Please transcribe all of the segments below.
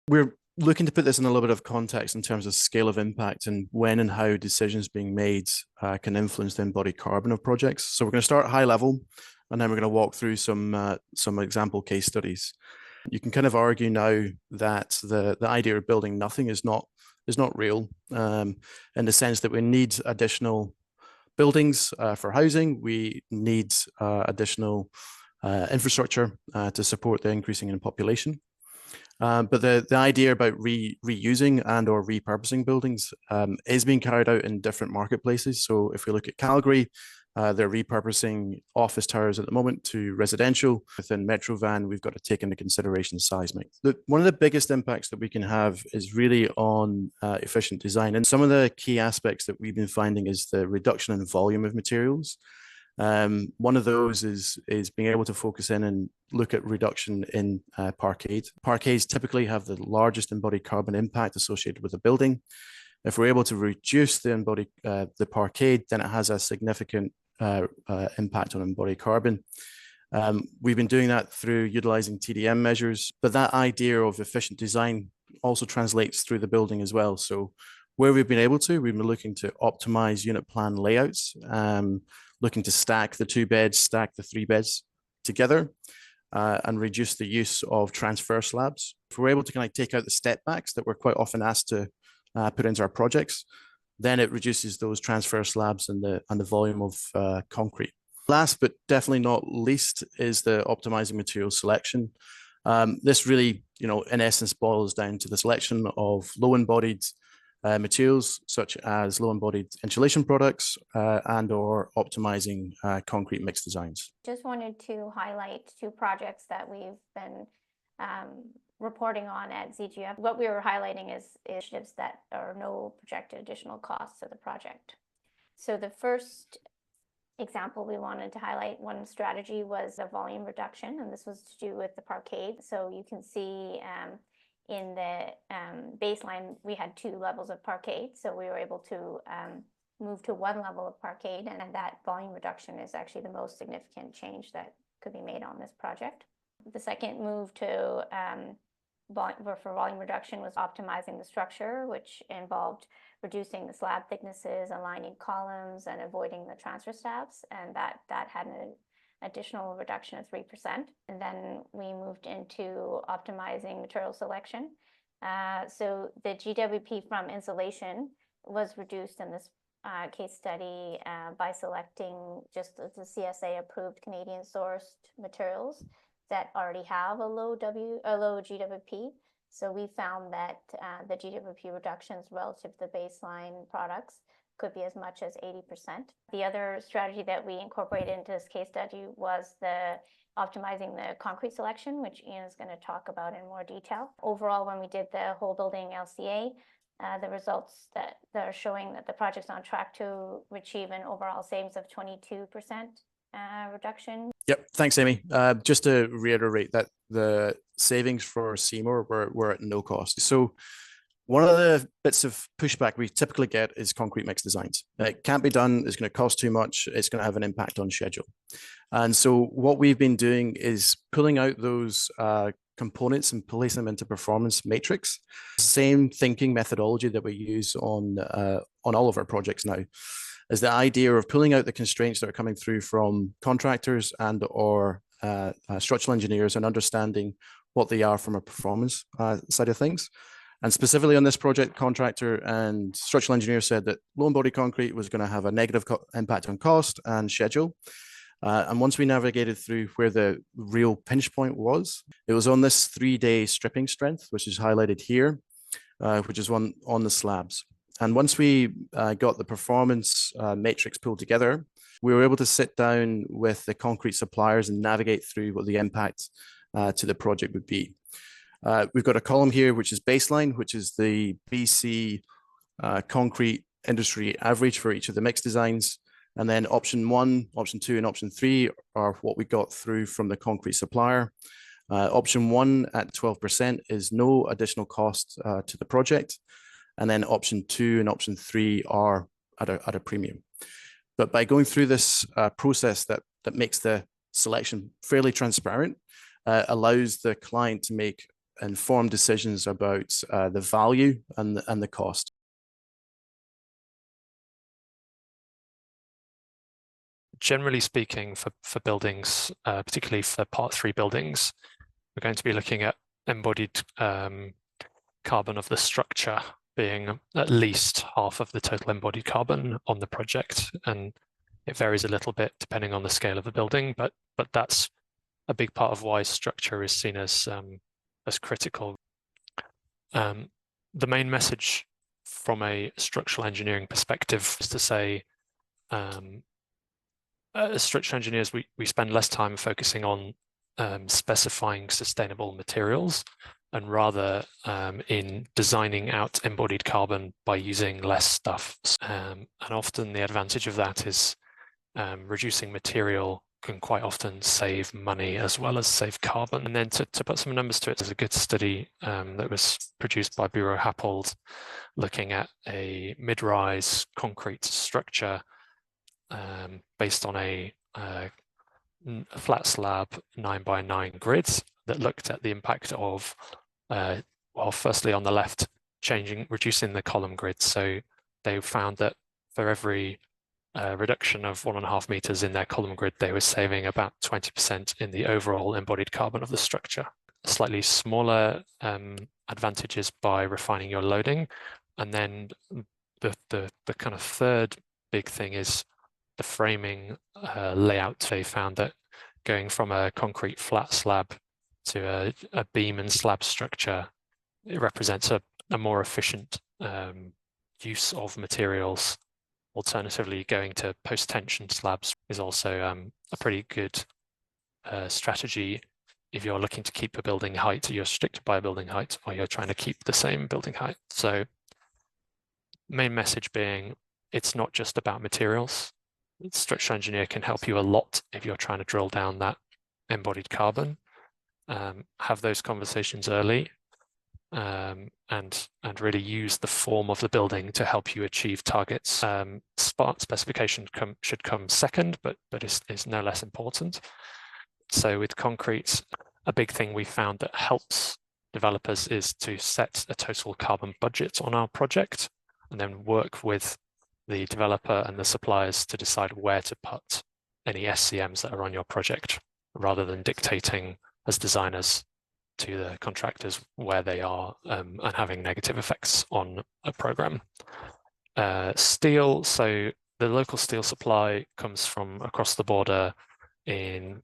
We're looking to put this in a little bit of context in terms of scale of impact and when and how decisions being made can influence the embodied carbon of projects. So we're going to start high level, and then we're going to walk through some example case studies. You can kind of argue now that the idea of building nothing is not real, in the sense that we need additional buildings for housing. We need additional infrastructure to support the increasing in population. But the idea about reusing and or repurposing buildings is being carried out in different marketplaces. So if we look at Calgary, they're repurposing office towers at the moment to residential. Within Metro Van, we've got to take into consideration seismic. One of the biggest impacts that we can have is really on efficient design. And some of the key aspects that we've been finding is the reduction in volume of materials. One of those is being able to focus in and look at reduction in parquet. Parquets typically have the largest embodied carbon impact associated with a building. If we're able to reduce the parquet, then it has a significant impact on embodied carbon. We've been doing that through utilizing TDM measures, but that idea of efficient design also translates through the building as well. So where we've been able to, we've been looking to optimize unit plan layouts, looking to stack the 2 beds, stack the 3 beds together, and reduce the use of transfer slabs. If we're able to kind of take out the step backs that we're quite often asked to put into our projects, then it reduces those transfer slabs and the volume of concrete. Last but definitely not least is the optimizing material selection. This really, in essence, boils down to the selection of low embodied materials such as low embodied insulation products and or optimizing concrete mix designs. Just wanted to highlight 2 projects that we've been reporting on at ZGF. What we were highlighting is initiatives that are no projected additional costs to the project. So the first example we wanted to highlight, one strategy was a volume reduction, and this was to do with the parquet. So you can see in the baseline, we had 2 levels of parquet. So we were able to move to 1 level of parquet, and that volume reduction is actually the most significant change that could be made on this project. The second move to for volume reduction was optimizing the structure, which involved reducing the slab thicknesses, aligning columns, and avoiding the transfer slabs, and that had an additional reduction of 3%. And then we moved into optimizing material selection. So the GWP from insulation was reduced in this case study by selecting just the CSA approved Canadian sourced materials that already have a low GWP. So we found that the GWP reductions relative to the baseline products could be as much as 80%. The other strategy that we incorporated into this case study was the optimizing the concrete selection, which Iain is going to talk about in more detail. Overall, when we did the whole building LCA, the results that are showing that the project's on track to achieve an overall savings of 22% reduction. Yep, thanks, Amy. Just to reiterate that the savings for Seymour were at no cost. So one of the bits of pushback we typically get is concrete mix designs. It can't be done, it's going to cost too much, it's going to have an impact on schedule. And so what we've been doing is pulling out those components and placing them into performance matrix. Same thinking methodology that we use on all of our projects now is the idea of pulling out the constraints that are coming through from contractors and or structural engineers and understanding what they are from a performance side of things. And specifically on this project, contractor and structural engineer said that low embodied concrete was going to have a negative impact on cost and schedule. And once we navigated through where the real pinch point was, it was on this 3-day stripping strength, which is highlighted here, which is on the slabs. And once we got the performance matrix pulled together, we were able to sit down with the concrete suppliers and navigate through what the impact to the project would be. We've got a column here, which is baseline, which is the BC concrete industry average for each of the mix designs. And then option 1, option 2, and option 3 are what we got through from the concrete supplier. Option 1 at 12% is no additional cost to the project. And then option 2 and option 3 are at a premium. But by going through this process that makes the selection fairly transparent, allows the client to make informed decisions about the value and the cost. Generally speaking, for buildings, particularly for Part 3 buildings, we're going to be looking at embodied carbon of the structure being at least half of the total embodied carbon on the project, and it varies a little bit depending on the scale of the building, but that's a big part of why structure is seen as critical. The main message from a structural engineering perspective is to say, as structural engineers, we spend less time focusing on specifying sustainable materials, and rather in designing out embodied carbon by using less stuff. And often the advantage of that is reducing material can quite often save money as well as save carbon. And then to put some numbers to it, there's a good study that was produced by Bureau Happold looking at a mid-rise concrete structure based on a flat slab 9x9 grid that looked at the impact of, well, firstly on the left, reducing the column grid. So they found that for every reduction of 1.5 meters in their column grid, they were saving about 20% in the overall embodied carbon of the structure. Slightly smaller advantages by refining your loading. And then the kind of third big thing is the framing layout. They found that going from a concrete flat slab to a beam and slab structure, it represents a more efficient use of materials. Alternatively, going to post-tension slabs is also a pretty good strategy if you're looking to keep a building height, you're restricted by a building height, or you're trying to keep the same building height. So main message being, it's not just about materials. The structural engineer can help you a lot if you're trying to drill down that embodied carbon. Have those conversations early, and really use the form of the building to help you achieve targets. Specification should come second, but is no less important. So with concrete, a big thing we found that helps developers is to set a total carbon budget on our project and then work with the developer and the suppliers to decide where to put any SCMs that are on your project, rather than dictating as designers to the contractors where they are and having negative effects on a program. Steel, so the local steel supply comes from across the border in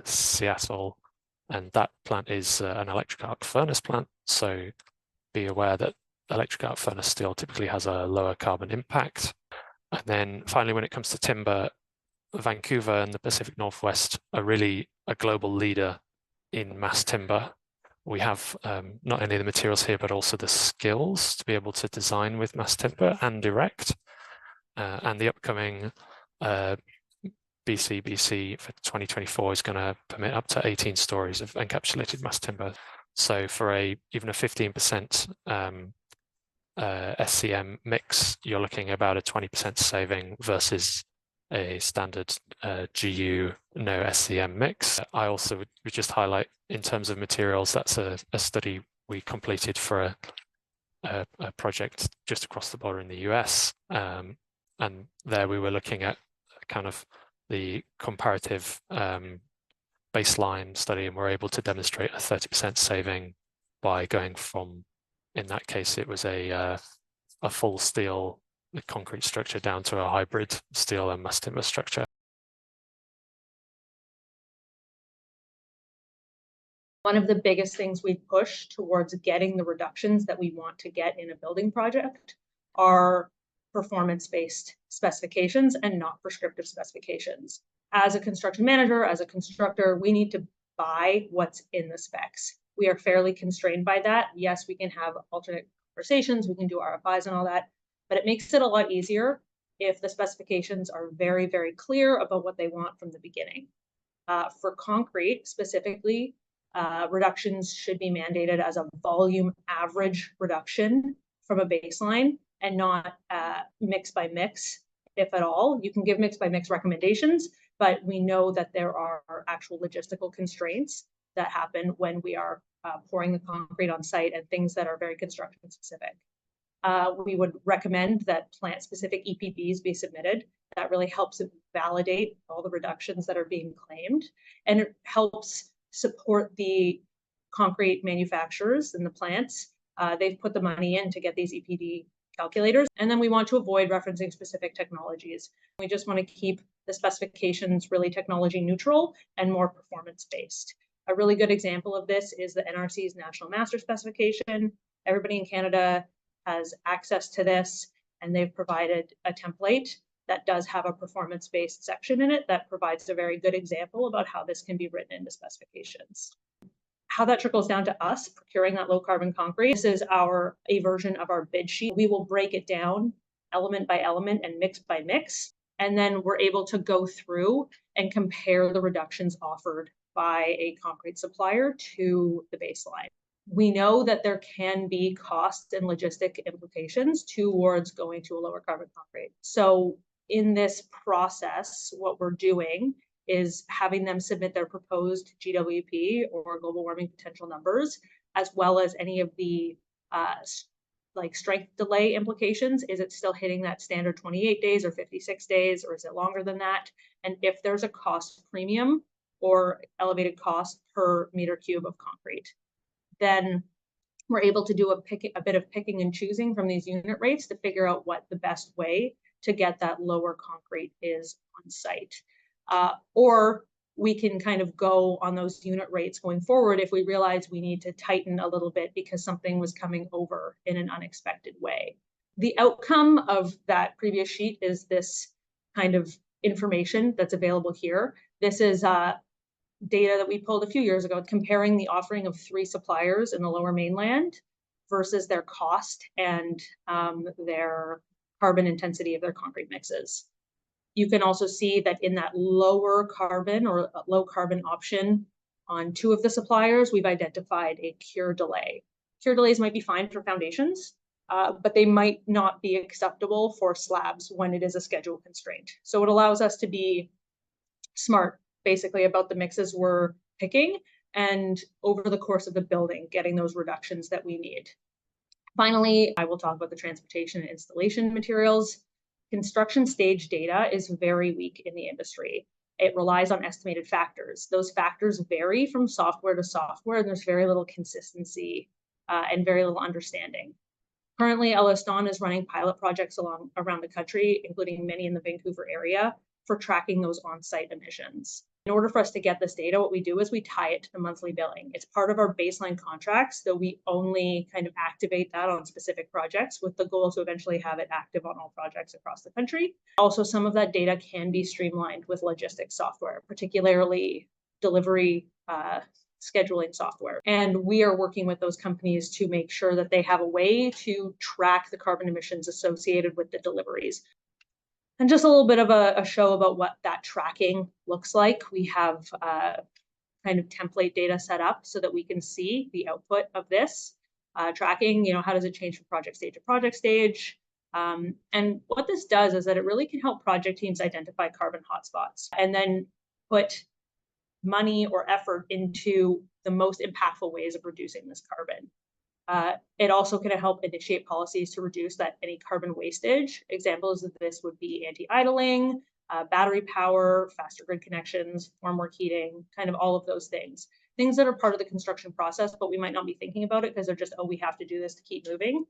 Seattle, and that plant is an electric arc furnace plant. So be aware that electric arc furnace steel typically has a lower carbon impact. And then finally, when it comes to timber, Vancouver and the Pacific Northwest are really a global leader in mass timber. We have not only the materials here, but also the skills to be able to design with mass timber and erect. And the upcoming BC for 2024 is going to permit up to 18 stories of encapsulated mass timber. So for even a 15% SCM mix, you're looking at about a 20% saving versus a standard GU no SCM mix. I also would just highlight, in terms of materials, that's a study we completed for a project just across the border in the US. And there we were looking at kind of the comparative baseline study, and we're able to demonstrate a 30% saving by going from, in that case, it was a full steel concrete structure down to a hybrid steel and mass timber structure. One of the biggest things we push towards getting the reductions that we want to get in a building project are performance-based specifications and not prescriptive specifications. As a construction manager, as a constructor, we need to buy what's in the specs. We are fairly constrained by that. Yes, we can have alternate conversations, we can do RFIs and all that, but it makes it a lot easier if the specifications are very, very clear about what they want from the beginning. For concrete specifically, reductions should be mandated as a volume average reduction from a baseline, and not mix by mix, if at all. You can give mix by mix recommendations, but we know that there are actual logistical constraints that happen when we are pouring the concrete on site and things that are very construction specific. We would recommend that plant-specific EPDs be submitted. That really helps validate all the reductions that are being claimed, and it helps support the concrete manufacturers and the plants. They've put the money in to get these EPD calculators, and then we want to avoid referencing specific technologies. We just want to keep the specifications really technology neutral and more performance-based. A really good example of this is the NRC's National Master Specification. Everybody in Canada has access to this, and they've provided a template that does have a performance-based section in it that provides a very good example about how this can be written into specifications. How that trickles down to us procuring that low carbon concrete. This is a version of our bid sheet. We will break it down element by element and mix by mix, and then we're able to go through and compare the reductions offered by a concrete supplier to the baseline. We know that there can be cost and logistic implications towards going to a lower carbon concrete. So in this process, what we're doing is having them submit their proposed GWP or global warming potential numbers, as well as any of the like strength delay implications. Is it still hitting that standard 28 days or 56 days, or is it longer than that? And if there's a cost premium or elevated cost per meter cube of concrete, then we're able to do a bit of picking and choosing from these unit rates to figure out what the best way to get that lower concrete is on site. Or we can kind of go on those unit rates going forward if we realize we need to tighten a little bit because something was coming over in an unexpected way. The outcome of that previous sheet is this kind of information that's available here. This is data that we pulled a few years ago comparing the offering of 3 suppliers in the Lower Mainland versus their cost and their carbon intensity of their concrete mixes. You can also see that in that lower carbon or low carbon option on 2 of the suppliers, we've identified a cure delay. Cure delays might be fine for foundations, but they might not be acceptable for slabs when it is a schedule constraint. So it allows us to be smart, basically, about the mixes we're picking and over the course of the building, getting those reductions that we need. Finally, I will talk about the transportation and installation materials. Construction stage data is very weak in the industry. It relies on estimated factors. Those factors vary from software to software, and there's very little consistency and very little understanding. Currently, EllisDon is running pilot projects around the country, including many in the Vancouver area, for tracking those on-site emissions. In order for us to get this data, what we do is we tie it to the monthly billing. It's part of our baseline contracts, though we only kind of activate that on specific projects with the goal to eventually have it active on all projects across the country. Also, some of that data can be streamlined with logistics software, particularly delivery scheduling software. And we are working with those companies to make sure that they have a way to track the carbon emissions associated with the deliveries. And just a little bit of a show about what that tracking looks like. We have kind of template data set up so that we can see the output of this tracking. How does it change from project stage to project stage? And what this does is that it really can help project teams identify carbon hotspots and then put money or effort into the most impactful ways of reducing this carbon. It also can help initiate policies to reduce any carbon wastage. Examples of this would be anti-idling, battery power, faster grid connections, formwork heating, kind of all of those things. Things that are part of the construction process, but we might not be thinking about it because they're just, oh, we have to do this to keep moving.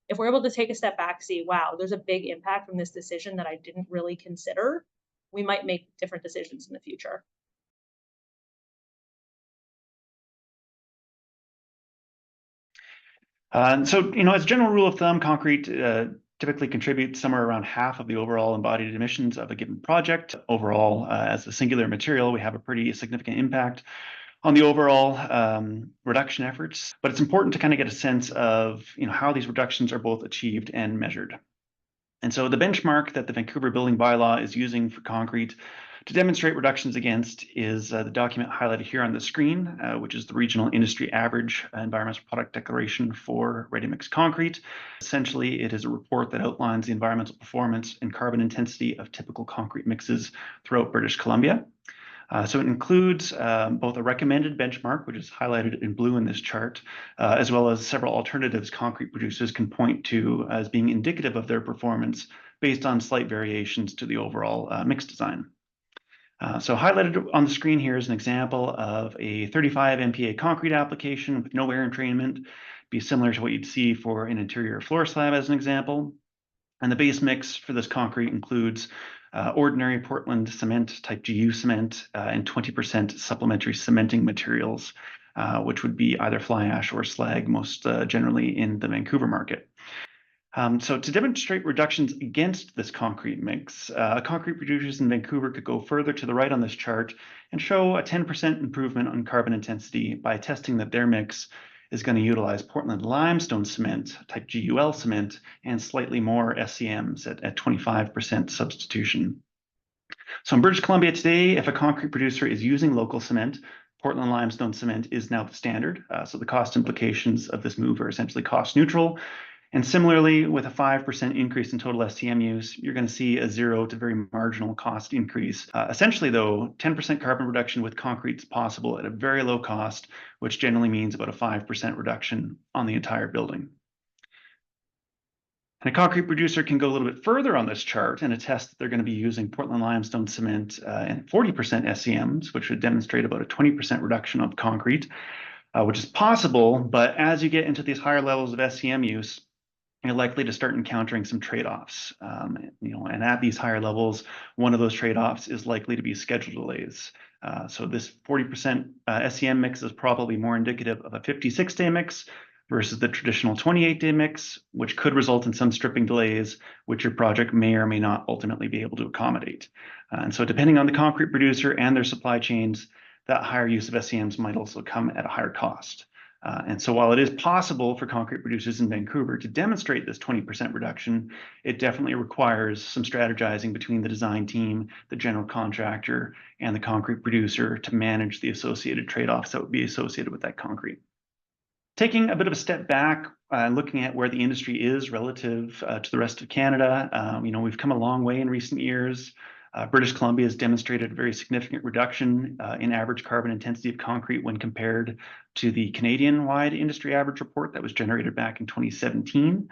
If we're able to take a step back, see, wow, there's a big impact from this decision that I didn't really consider, we might make different decisions in the future. So, as a general rule of thumb, concrete typically contributes somewhere around half of the overall embodied emissions of a given project. Overall, as a singular material, we have a pretty significant impact on the overall reduction efforts. But it's important to kind of get a sense of how these reductions are both achieved and measured. And so the benchmark that the Vancouver Building Bylaw is using for concrete to demonstrate reductions against is the document highlighted here on the screen, which is the Regional Industry Average Environmental Product Declaration for ready-mix concrete. Essentially, it is a report that outlines the environmental performance and carbon intensity of typical concrete mixes throughout British Columbia. So it includes both a recommended benchmark, which is highlighted in blue in this chart, as well as several alternatives concrete producers can point to as being indicative of their performance based on slight variations to the overall mix design. So highlighted on the screen here is an example of a 35 MPa concrete application with no air entrainment, be similar to what you'd see for an interior floor slab as an example. And the base mix for this concrete includes ordinary Portland cement, type GU cement, and 20% supplementary cementing materials, which would be either fly ash or slag, most generally in the Vancouver market. So to demonstrate reductions against this concrete mix, concrete producers in Vancouver could go further to the right on this chart and show a 10% improvement on carbon intensity by testing that their mix is going to utilize Portland limestone cement, type GUL cement, and slightly more SCMs at 25% substitution. So in British Columbia today, if a concrete producer is using local cement, Portland limestone cement is now the standard. So the cost implications of this move are essentially cost neutral. And similarly, with a 5% increase in total SCM use, you're going to see a 0 to very marginal cost increase. Essentially, though, 10% carbon reduction with concrete is possible at a very low cost, which generally means about a 5% reduction on the entire building. And a concrete producer can go a little bit further on this chart and attest that they're going to be using Portland limestone cement and 40% SCMs, which would demonstrate about a 20% reduction of concrete, which is possible. But as you get into these higher levels of SCM use, you're likely to start encountering some trade-offs, and at these higher levels, one of those trade-offs is likely to be schedule delays. So this 40% SCM mix is probably more indicative of a 56-day mix versus the traditional 28-day mix, which could result in some stripping delays, which your project may or may not ultimately be able to accommodate. And so depending on the concrete producer and their supply chains, that higher use of SCMs might also come at a higher cost. And so while it is possible for concrete producers in Vancouver to demonstrate this 20% reduction, it definitely requires some strategizing between the design team, the general contractor, and the concrete producer to manage the associated trade-offs that would be associated with that concrete. Taking a bit of a step back and looking at where the industry is relative to the rest of Canada, we've come a long way in recent years. British Columbia has demonstrated a very significant reduction in average carbon intensity of concrete when compared to the Canadian-wide industry average report that was generated back in 2017.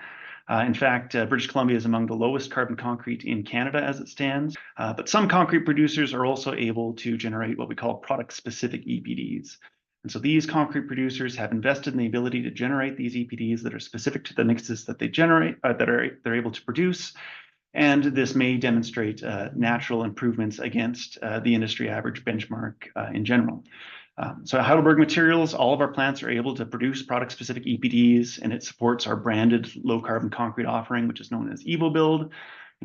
In fact, British Columbia is among the lowest carbon concrete in Canada as it stands, but some concrete producers are also able to generate what we call product-specific EPDs. And so these concrete producers have invested in the ability to generate these EPDs that are specific to the mixes that they generate, they're able to produce. And this may demonstrate natural improvements against the industry average benchmark in general. So at Heidelberg Materials, all of our plants are able to produce product-specific EPDs, and it supports our branded low-carbon concrete offering, which is known as EvoBuild.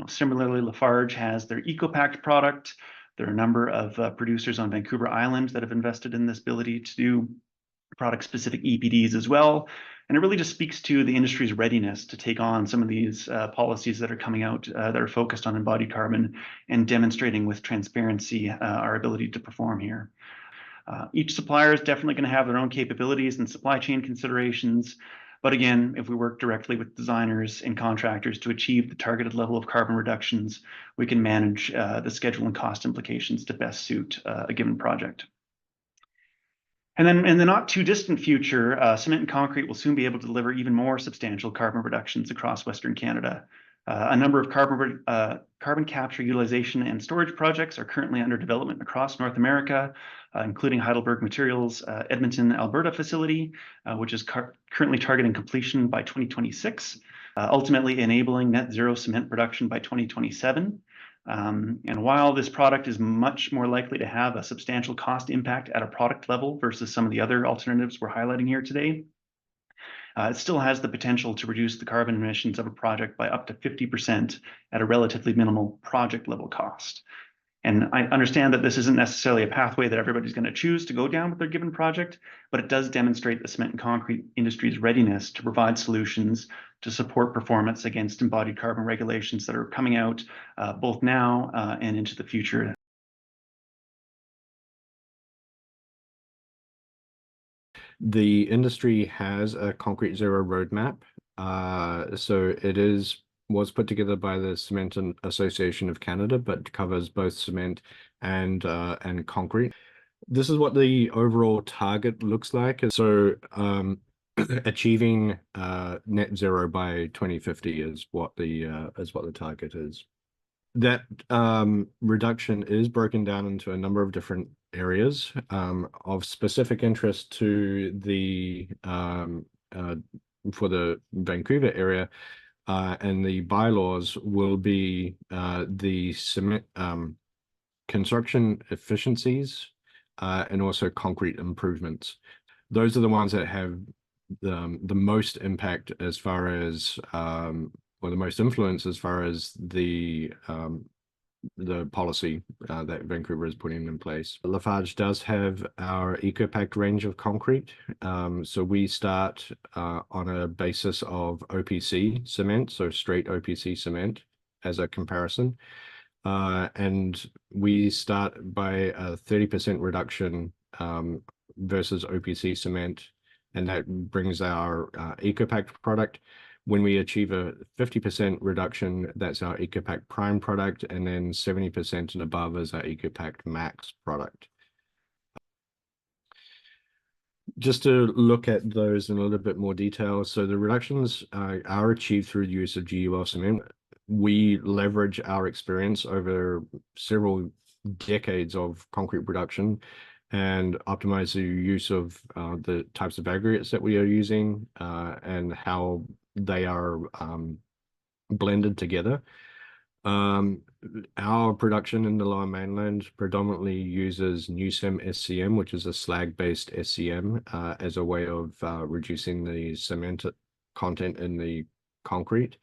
Similarly, Lafarge has their EcoPact product. There are a number of producers on Vancouver Island that have invested in this ability to do product-specific EPDs as well. And it really just speaks to the industry's readiness to take on some of these policies that are coming out that are focused on embodied carbon and demonstrating with transparency our ability to perform here. Each supplier is definitely going to have their own capabilities and supply chain considerations. But again, if we work directly with designers and contractors to achieve the targeted level of carbon reductions, we can manage the schedule and cost implications to best suit a given project. And then in the not too distant future, cement and concrete will soon be able to deliver even more substantial carbon reductions across Western Canada. A number of carbon capture, utilization, and storage projects are currently under development across North America, including Heidelberg Materials' Edmonton, Alberta facility, which is currently targeting completion by 2026, ultimately enabling net zero cement production by 2027. And while this product is much more likely to have a substantial cost impact at a product level versus some of the other alternatives we're highlighting here today, it still has the potential to reduce the carbon emissions of a project by up to 50% at a relatively minimal project level cost. And I understand that this isn't necessarily a pathway that everybody's going to choose to go down with their given project, but it does demonstrate the cement and concrete industry's readiness to provide solutions to support performance against embodied carbon regulations that are coming out both now and into the future. The industry has a concrete zero roadmap. So it is was put together by the Cement Association of Canada, but covers both cement and concrete. This is what the overall target looks like. So achieving net zero by 2050 is what the target is. That reduction is broken down into a number of different areas of specific interest to the for the Vancouver area, and the bylaws will be the cement construction efficiencies and also concrete improvements. Those are the ones that have the most impact as far as or the most influence as far as the policy that Vancouver is putting in place. Lafarge does have our EcoPact range of concrete. So we start on a basis of OPC cement, so straight OPC cement as a comparison. And we start by a 30% reduction versus OPC cement, and that brings our EcoPact product. When we achieve a 50% reduction, that's our EcoPact Prime product, and then 70% and above is our EcoPact Max product. Just to look at those in a little bit more detail, so the reductions are achieved through the use of GUL cement. We leverage our experience over several decades of concrete production and optimize the use of the types of aggregates that we are using and how they are blended together. Our production in the Lower Mainland predominantly uses NewCem SCM, which is a slag-based SCM, as a way of reducing the cement content in the concrete.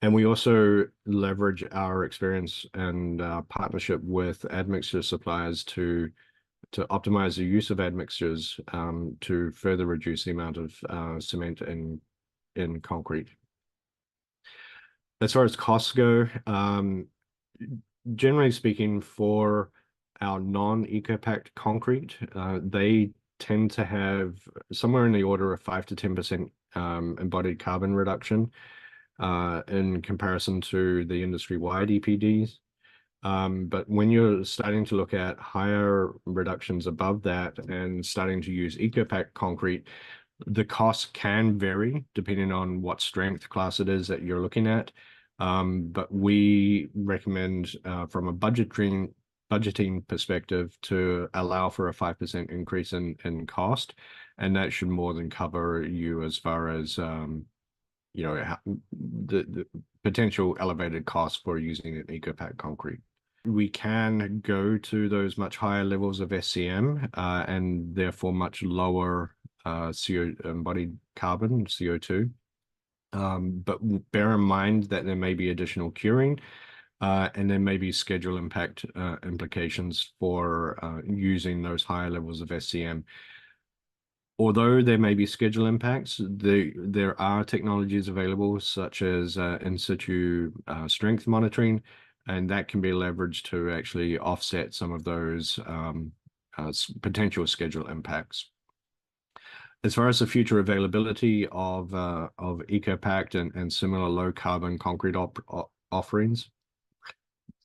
And we also leverage our experience and partnership with admixture suppliers to optimize the use of admixtures to further reduce the amount of cement in concrete. As far as costs go, generally speaking, for our non-EcoPact concrete, they tend to have somewhere in the order of 5 to 10% embodied carbon reduction in comparison to the industry-wide EPDs. But when you're starting to look at higher reductions above that and starting to use EcoPact concrete, the costs can vary depending on what strength class it is that you're looking at. But we recommend from a budgeting perspective to allow for a 5% increase in cost, and that should more than cover you as far as you know, the potential elevated costs for using an EcoPact concrete. We can go to those much higher levels of SCM and therefore much lower embodied carbon, CO2. But bear in mind that there may be additional curing and there may be schedule impact implications for using those higher levels of SCM. Although there may be schedule impacts, there are technologies available such as in situ strength monitoring, and that can be leveraged to actually offset some of those potential schedule impacts. As far as the future availability of EcoPact and similar low carbon concrete offerings,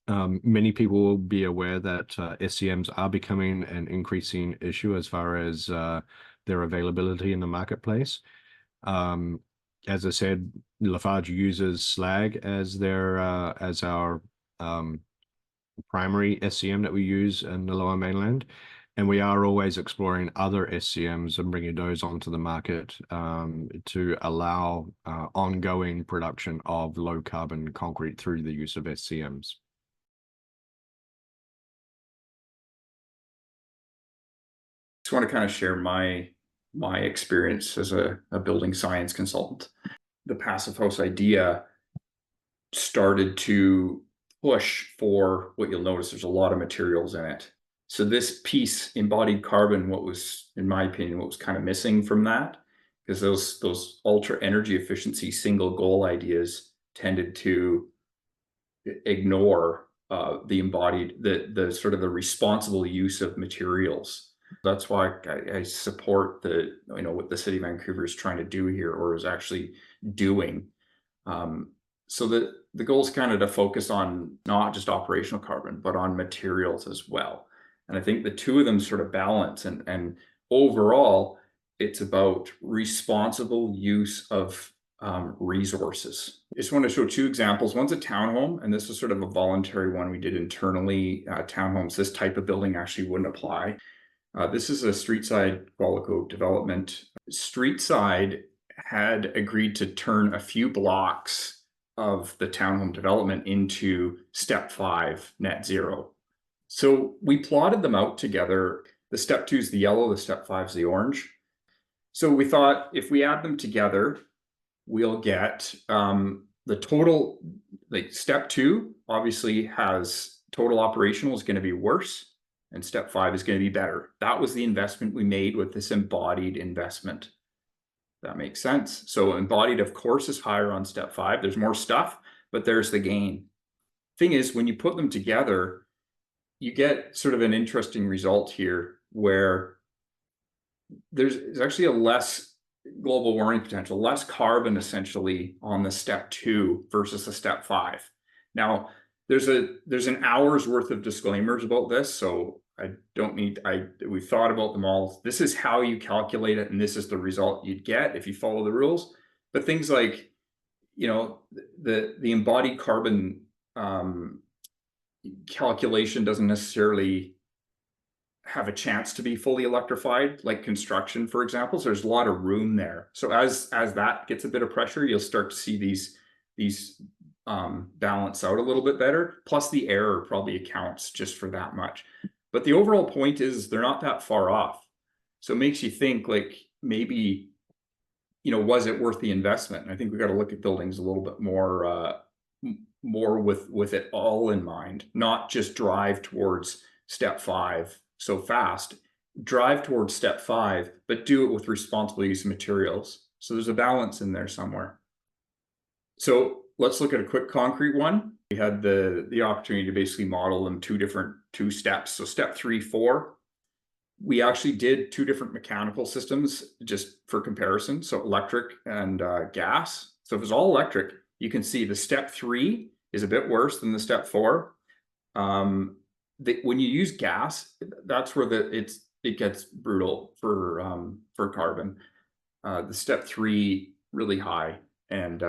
many people will be aware that SCMs are becoming an increasing issue as far as their availability in the marketplace. As I said, Lafarge uses slag as our primary SCM that we use in the Lower Mainland, and we are always exploring other SCMs and bringing those onto the market to allow ongoing production of low carbon concrete through the use of SCMs. Just want to kind of share my experience as a building science consultant. The passive house idea started to push for what you'll notice there's a lot of materials in it. So this piece, embodied carbon, what was, in my opinion, what was kind of missing from that, because those ultra energy efficiency single goal ideas tended to ignore the embodied, the sort of the responsible use of materials. That's why I support what the city of Vancouver is trying to do here, or is actually doing. So the goal is kind of to focus on not just operational carbon, but on materials as well. And I think the two of them sort of balance, and overall, it's about responsible use of resources. I just want to show two examples. One's a townhome, and this was sort of a voluntary one we did internally. Townhomes, this type of building actually wouldn't apply. This is a street-side Qualico development. Street-side had agreed to turn a few blocks of the townhome development into step 5 net zero. So we plotted them out together. The step 2 is the yellow, the step 5 is the orange. So we thought if we add them together, we'll get the total, like step 2 obviously has total operational is going to be worse, and step 5 is going to be better. That was the investment we made with this embodied investment. That makes sense. So embodied, of course, is higher on step 5. There's more stuff, but there's the gain. Thing is, when you put them together, you get sort of an interesting result here where there's actually a less global warming potential, less carbon essentially on the step 2 versus the step 5. Now, there's an hour's worth of disclaimers about this, so I don't need, we've thought about them all. This is how you calculate it, and this is the result you'd get if you follow the rules. But things like, you know, the embodied carbon calculation doesn't necessarily have a chance to be fully electrified, like construction, for example. So there's a lot of room there. So as that gets a bit of pressure, you'll start to see these balance out a little bit better. Plus the error probably accounts just for that much. But the overall point is they're not that far off. So it makes you think, like, maybe, you know, was it worth the investment? And I think we got to look at buildings a little bit more with it all in mind, not just drive towards step 5 so fast. Drive towards step 5, but do it with responsible use of materials. So there's a balance in there somewhere. So let's look at a quick concrete one. We had the opportunity to basically model them two steps. So step 3, 4, we actually did 2 different mechanical systems just for comparison. So electric and gas. So if it's all electric, you can see the step 3 is a bit worse than the step 4. When you use gas, that's where it gets brutal for carbon. The step 3 really high, and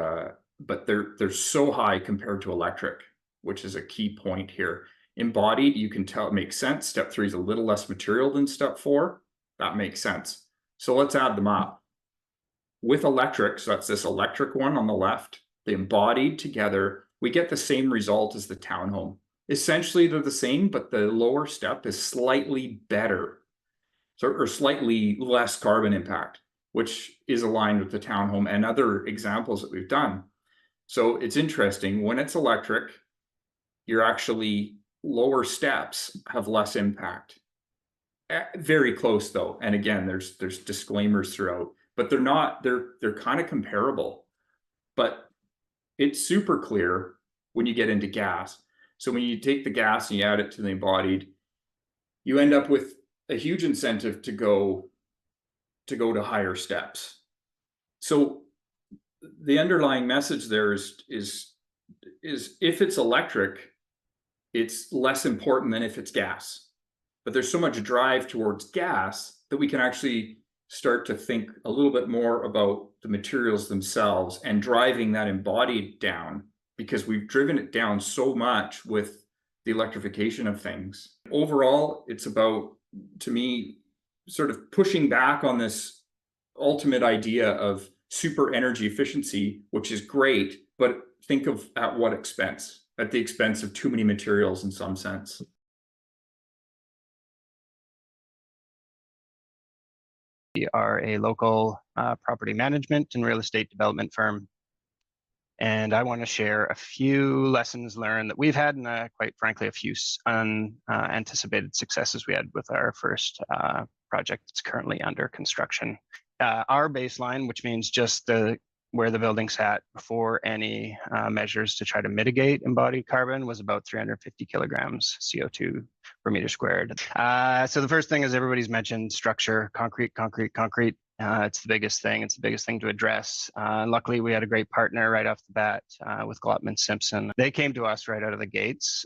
but they're so high compared to electric, which is a key point here. Embodied, you can tell it makes sense. Step 3 is a little less material than step 4. That makes sense. So let's add them up. With electric, so that's this electric one on the left, the embodied together, we get the same result as the townhome. Essentially, they're the same, but the lower step is slightly better, or slightly less carbon impact, which is aligned with the townhome and other examples that we've done. So it's interesting, when it's electric, you're actually lower steps have less impact. Very close though, and again, there's disclaimers throughout, but they're kind of comparable. But it's super clear when you get into gas. So when you take the gas and you add it to the embodied, you end up with a huge incentive to go to higher steps. So the underlying message there is if it's electric, it's less important than if it's gas. But there's so much drive towards gas that we can actually start to think a little bit more about the materials themselves and driving that embodied down, because we've driven it down so much with the electrification of things. Overall, it's about, to me, sort of pushing back on this ultimate idea of super energy efficiency, which is great, but think of at what expense? At the expense of too many materials in some sense. We are a local property management and real estate development firm. And I want to share a few lessons learned that we've had, and quite frankly, a few unanticipated successes we had with our first project that's currently under construction. Our baseline, which means just where the building sat before any measures to try to mitigate embodied carbon, was about 350 kilograms CO2 per meter squared. So the first thing is everybody's mentioned structure, concrete. It's the biggest thing. It's the biggest thing to address. And luckily, we had a great partner right off the bat with Glotman Simpson. They came to us right out of the gates,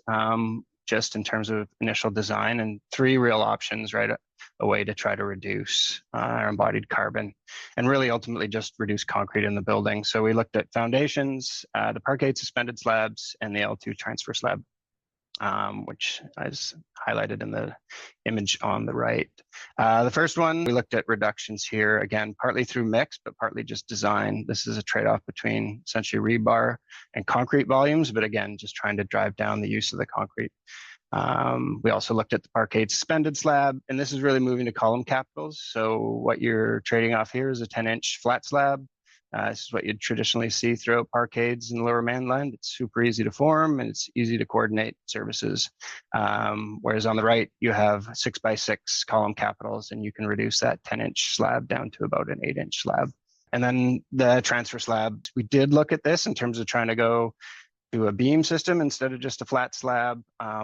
just in terms of initial design, and 3 real options right away to try to reduce our embodied carbon and really ultimately just reduce concrete in the building. So we looked at foundations, the parquet suspended slabs, and the L2 transfer slab, which is highlighted in the image on the right. The first one, we looked at reductions here, again, partly through mix, but partly just design. This is a trade-off between essentially rebar and concrete volumes, but again, just trying to drive down the use of the concrete. We also looked at the parquet suspended slab, and this is really moving to column capitals. So what you're trading off here is a 10-inch flat slab. This is what you'd traditionally see throughout parkades in the lower mainland. It's super easy to form and it's easy to coordinate services. Whereas on the right, you have 6x6 column capitals, and you can reduce that 10-inch slab down to about an 8-inch slab. And then the transfer slab, we did look at this in terms of trying to go to a beam system instead of just a flat slab.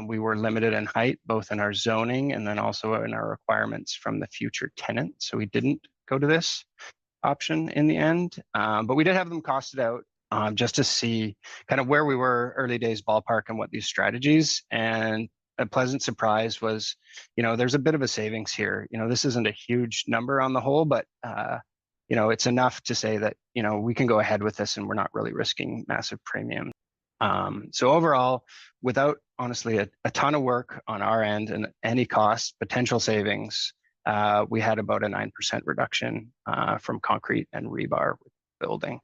We were limited in height, both in our zoning and then also in our requirements from the future tenant. So we didn't go to this option in the end, but we did have them costed out just to see kind of where we were early days ballpark and what these strategies. And a pleasant surprise was, there's a bit of a savings here. This isn't a huge number on the whole, but it's enough to say that we can go ahead with this and we're not really risking massive premium. So overall, without honestly a ton of work on our end and any cost potential savings, we had about a 9% reduction from concrete and rebar with building.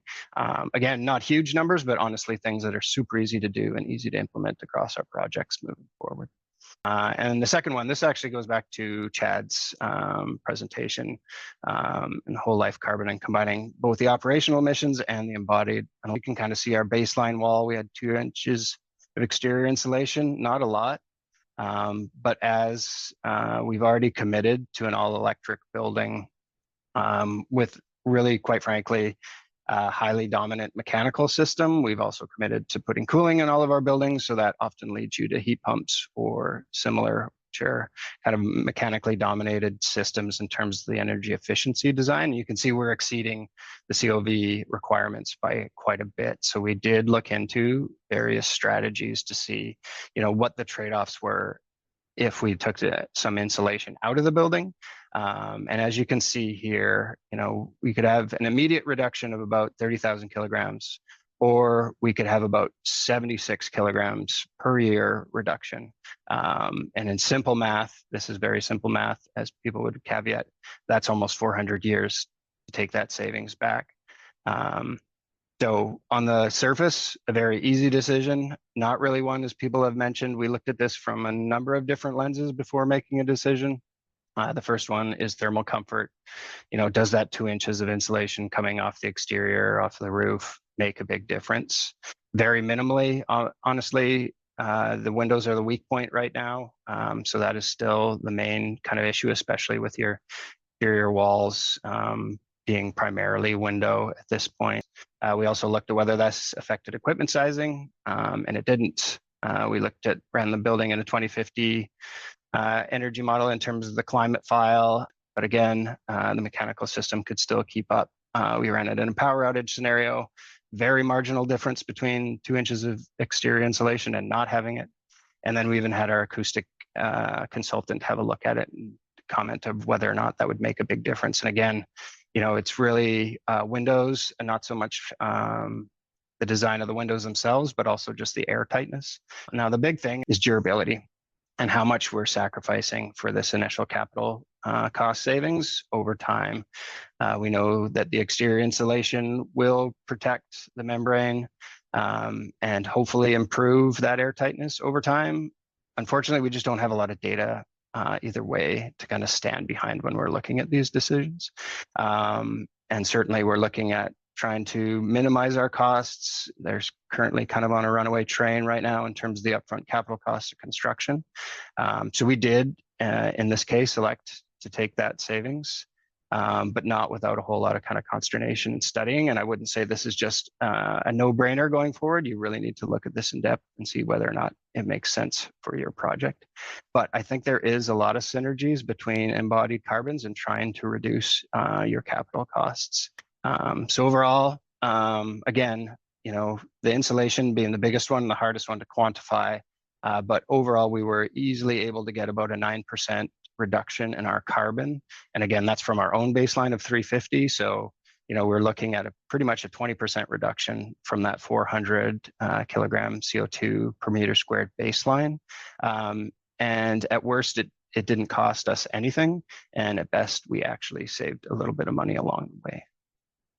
Again, not huge numbers, but honestly, things that are super easy to do and easy to implement across our projects moving forward. And the second one, this actually goes back to Chad's presentation and the whole life carbon and combining both the operational emissions and the embodied. And we can kind of see our baseline wall. We had 2 inches of exterior insulation, not a lot. But as we've already committed to an all-electric building with really, quite frankly, a highly dominant mechanical system, we've also committed to putting cooling in all of our buildings. So that often leads you to heat pumps or similar, which are kind of mechanically dominated systems in terms of the energy efficiency design. You can see we're exceeding the COV requirements by quite a bit. So we did look into various strategies to see, what the trade-offs were if we took some insulation out of the building. And as you can see here, we could have an immediate reduction of about 30,000 kilograms, or we could have about 76 kilograms per year reduction. And in simple math, this is very simple math, as people would caveat, that's almost 400 years to take that savings back. So on the surface, a very easy decision, not really one, as people have mentioned. We looked at this from a number of different lenses before making a decision. The first one is thermal comfort. Does that 2 inches of insulation coming off the exterior, off the roof, make a big difference? Very minimally, honestly. The windows are the weak point right now. So that is still the main kind of issue, especially with your exterior walls being primarily window at this point. We also looked at whether that's affected equipment sizing, and it didn't. We ran the building in a 2050 energy model in terms of the climate file, but again, the mechanical system could still keep up. We ran it in a power outage scenario, very marginal difference between 2 inches of exterior insulation and not having it. And then we even had our acoustic consultant have a look at it and comment of whether or not that would make a big difference. And again, it's really windows and not so much the design of the windows themselves, but also just the air tightness. Now, the big thing is durability and how much we're sacrificing for this initial capital cost savings over time. We know that the exterior insulation will protect the membrane and hopefully improve that air tightness over time. Unfortunately, we just don't have a lot of data either way to kind of stand behind when we're looking at these decisions. And certainly we're looking at trying to minimize our costs. There's currently kind of on a runaway train right now in terms of the upfront capital costs of construction. So we did, in this case, elect to take that savings but not without a whole lot of kind of consternation and studying. And I wouldn't say this is just a no-brainer going forward. You really need to look at this in depth and see whether or not it makes sense for your project. But I think there is a lot of synergies between embodied carbons and trying to reduce your capital costs. So overall, again, you know, the insulation being the biggest one, the hardest one to quantify. But overall, we were easily able to get about a 9% reduction in our carbon. And again, that's from our own baseline of 350. So, you know, we're looking at pretty much a 20% reduction from that 400 kilogram CO2 per meter squared baseline. And at worst, it didn't cost us anything. And at best, we actually saved a little bit of money along the way.